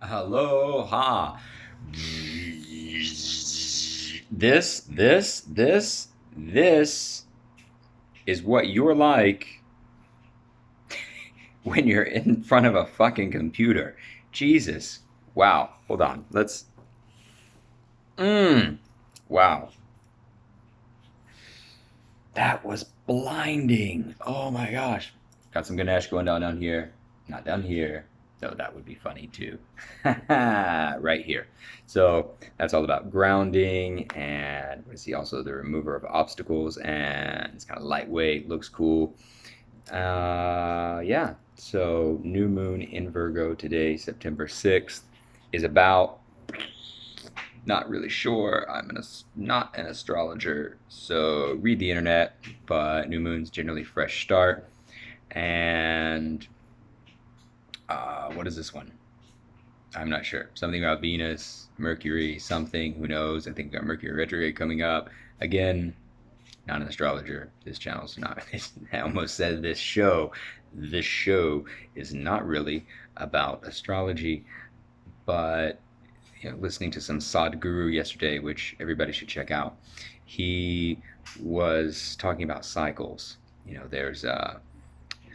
Aloha. This is what you're like when you're in front of a fucking computer. Jesus. Wow. Hold on. Let's. Mmm. Wow. That was blinding. Oh my gosh. Got some Ganesh going down here. Not down here. No, that would be funny too. Right here. So that's all about grounding, and we see also the remover of obstacles, and it's kind of lightweight, looks cool. Yeah. So new moon in Virgo today, September 6th, is about, not really sure. Not an astrologer, so read the internet. But new moon's generally fresh start. And what is this one? I'm not sure. Something about Venus, Mercury, something. Who knows? I think we got Mercury retrograde coming up. Again, not an astrologer. This channel's not. I almost said this show. This show is not really about astrology, but listening to some Sadhguru yesterday, which everybody should check out. He was talking about cycles. There's a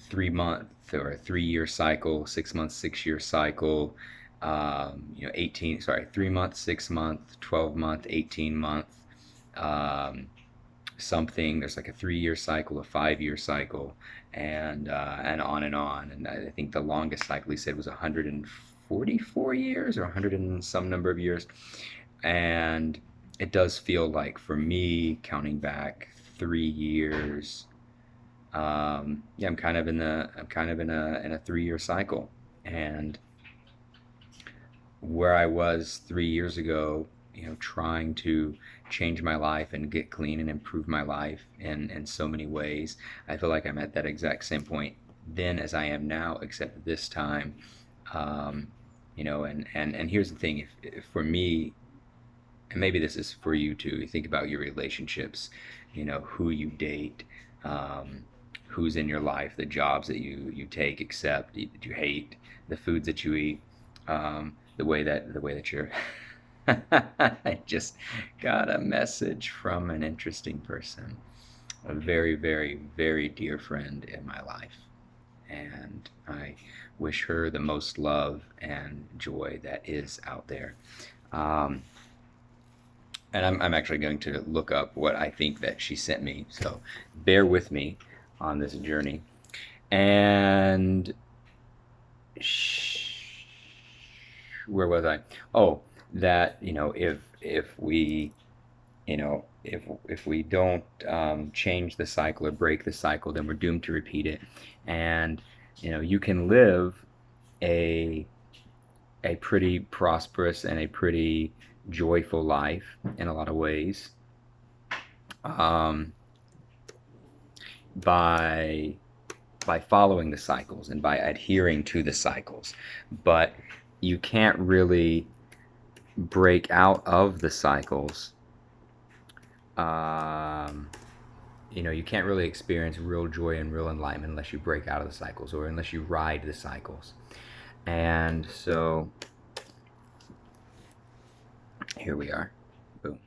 3 month or a 3 year cycle, 6 month, 6 year cycle. 18. Sorry, 3 month, 6 month, 12 month, 18 month. Um, Something. There's like a 3 year cycle, a 5 year cycle, and on and on. And I think the longest cycle he said was 144 years or 100 and some number of years. And it does feel like for me, counting back 3 years, yeah, I'm kind of in a 3 year cycle. And where I was 3 years ago, trying to change my life and get clean and improve my life in so many ways. I feel like I'm at that exact same point then as I am now, except this time. Um, and here's the thing: if for me, and maybe this is for you too, you think about your relationships, who you date, um, who's in your life, the jobs that you take, accept, that you hate, the foods that you eat, the way that you're. I just got a message from an interesting person, a very, very, very dear friend in my life, and I wish her the most love and joy that is out there. Um, and I'm actually going to look up what I think that she sent me. So bear with me on this journey. And where was I? Oh, that if we if we don't change the cycle or break the cycle, then we're doomed to repeat it. And you can live a pretty prosperous and a pretty joyful life in a lot of ways, um, by following the cycles and by adhering to the cycles. But you can't really break out of the cycles. Um, you can't really experience real joy and real enlightenment unless you break out of the cycles or unless you ride the cycles. And so here we are. Boom.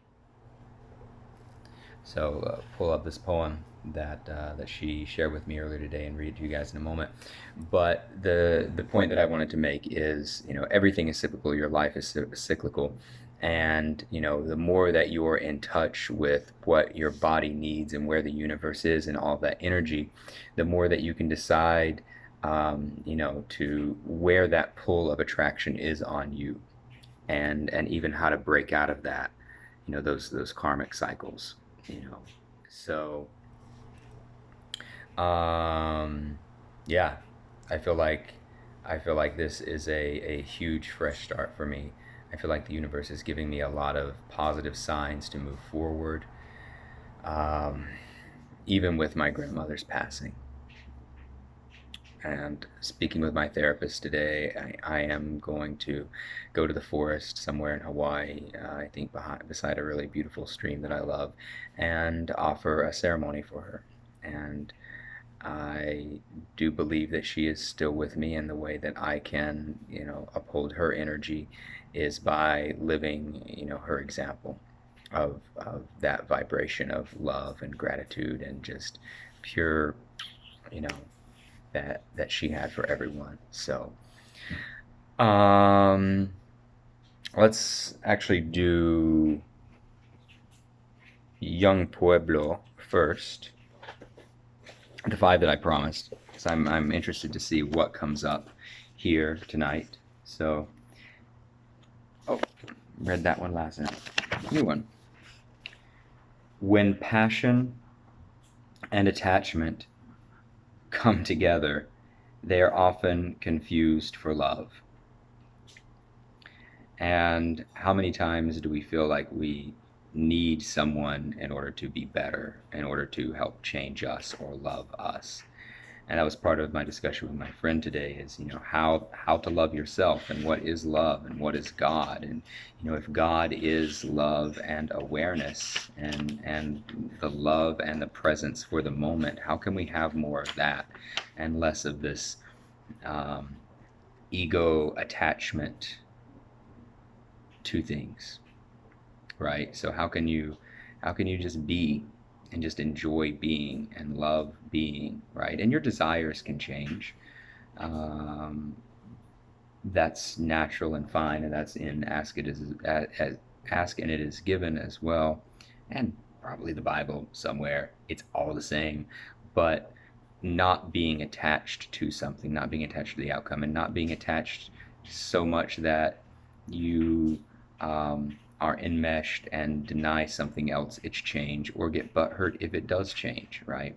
So pull up this poem that she shared with me earlier today and read it to you guys in a moment. But the point that I wanted to make is, everything is cyclical. Your life is cyclical, and the more that you're in touch with what your body needs and where the universe is and all that energy, the more that you can decide, to where that pull of attraction is on you, and even how to break out of that, those karmic cycles. So um, yeah, I feel like this is a huge fresh start for me. I feel like the universe is giving me a lot of positive signs to move forward, um, even with my grandmother's passing. And speaking with my therapist today, I am going to go to the forest somewhere in Hawaii, I think beside a really beautiful stream that I love, and offer a ceremony for her. And I do believe that she is still with me, and the way that I can, uphold her energy is by living, her example of that vibration of love and gratitude and just pure, you know, that she had for everyone. So, um, let's actually do Young Pueblo first, the five that I promised, because I'm interested to see what comes up here tonight. So, oh, read that one last night. New one. When passion and attachment come together, they are often confused for love. And how many times do we feel like we need someone in order to be better, in order to help change us or love us? And that was part of my discussion with my friend today is, how to love yourself and what is love and what is God. And, if God is love and awareness and the love and the presence for the moment, how can we have more of that and less of this um, ego attachment to things, right? So how can you just be and just enjoy being and love being, right? And your desires can change. Um, that's natural and fine, and that's in ask and it is given as well, and probably the Bible somewhere. It's all the same, but not being attached to something, not being attached to the outcome, and not being attached so much that you are enmeshed and deny something else its change or get butthurt if it does change, right?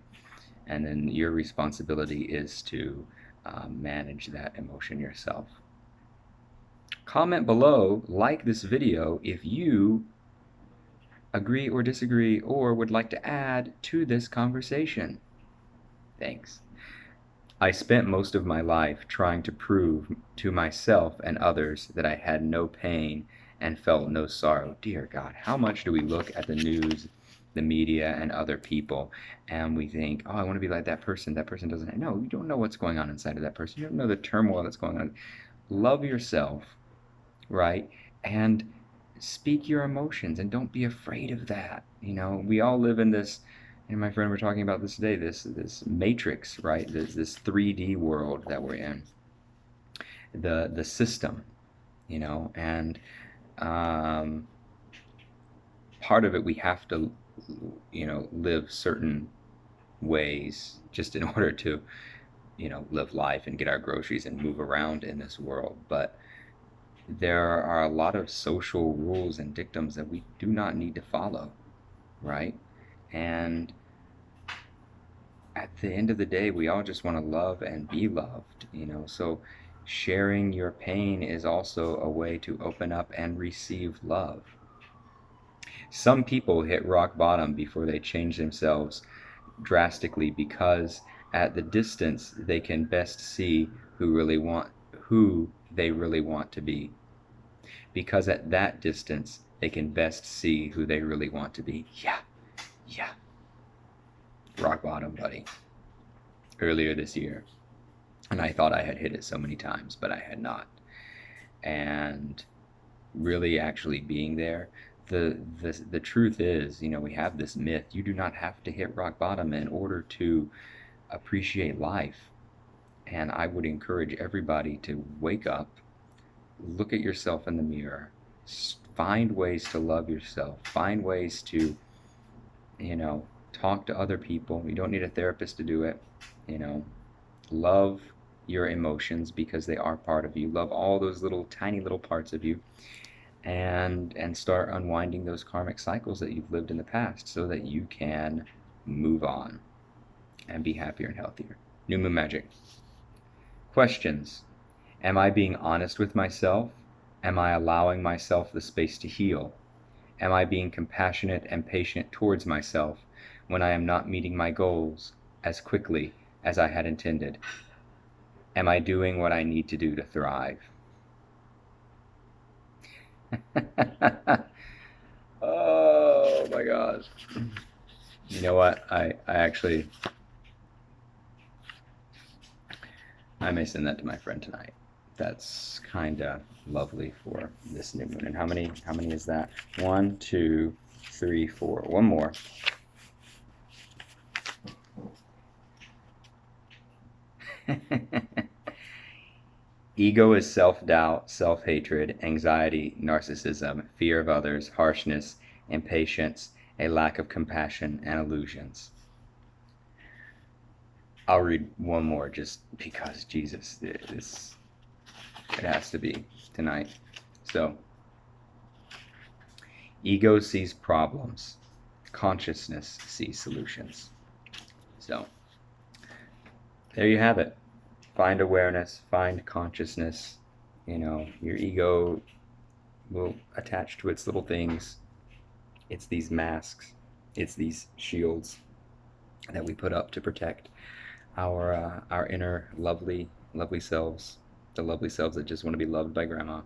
And then your responsibility is to manage that emotion yourself. Comment below, like this video if you agree or disagree or would like to add to this conversation. Thanks. I spent most of my life trying to prove to myself and others that I had no pain and felt no sorrow. Dear God, how much do we look at the news, the media, and other people, and we think, oh, I want to be like that person. That person doesn't. No, you don't know what's going on inside of that person. You don't know the turmoil that's going on. Love yourself, right? And speak your emotions and don't be afraid of that. We all live in this, and my friend were talking about this today, this matrix, right? This 3D world that we're in. The system, and um, part of it we have to live certain ways just in order to live life and get our groceries and move around in this world. But there are a lot of social rules and dictums that we do not need to follow, right? And at the end of the day, we all just want to love and be loved, so sharing your pain is also a way to open up and receive love. Some people hit rock bottom before they change themselves drastically because at the distance they can best see who they really want to be. Because at that distance they can best see who they really want to be. Yeah. Rock bottom, buddy. Earlier this year. And I thought I had hit it so many times, but I had not. And really actually being there, the truth is, we have this myth. You do not have to hit rock bottom in order to appreciate life. And I would encourage everybody to wake up, look at yourself in the mirror, find ways to love yourself, find ways to, talk to other people. You don't need a therapist to do it. Love your emotions because they are part of you. Love all those little tiny little parts of you, and start unwinding those karmic cycles that you've lived in the past so that you can move on and be happier and healthier. New Moon Magic. Questions. Am I being honest with myself? Am I allowing myself the space to heal? Am I being compassionate and patient towards myself when I am not meeting my goals as quickly as I had intended? Am I doing what I need to do to thrive? Oh my gosh. You know what? I actually I may send that to my friend tonight. That's kind of lovely for this new moon. And how many is that? 1, 2, 3, 4. One more. Ego is self-doubt, self-hatred, anxiety, narcissism, fear of others, harshness, impatience, a lack of compassion, and illusions. I'll read one more just because Jesus, it has to be tonight. So, ego sees problems, consciousness sees solutions. So, there you have it. Find awareness, find consciousness. Your ego will attach to its little things. It's these masks, it's these shields that we put up to protect our inner lovely selves, the lovely selves that just want to be loved by grandma.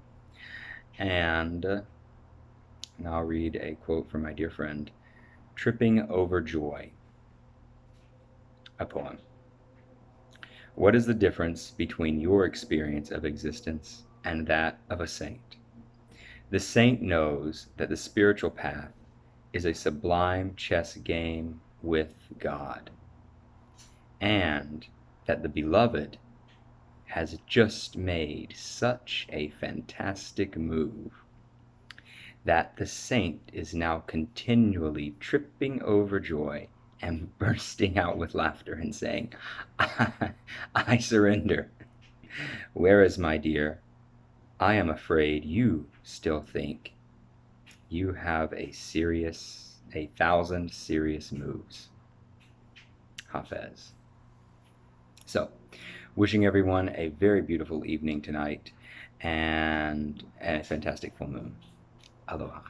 And now I'll read a quote from my dear friend, Tripping Over Joy, a poem. What is the difference between your experience of existence and that of a saint? The saint knows that the spiritual path is a sublime chess game with God, and that the beloved has just made such a fantastic move that the saint is now continually tripping over joy and bursting out with laughter and saying, I surrender. Whereas, my dear, I am afraid you still think you have a 1,000 serious moves. Hafez. So, wishing everyone a very beautiful evening tonight and a fantastic full moon. Aloha.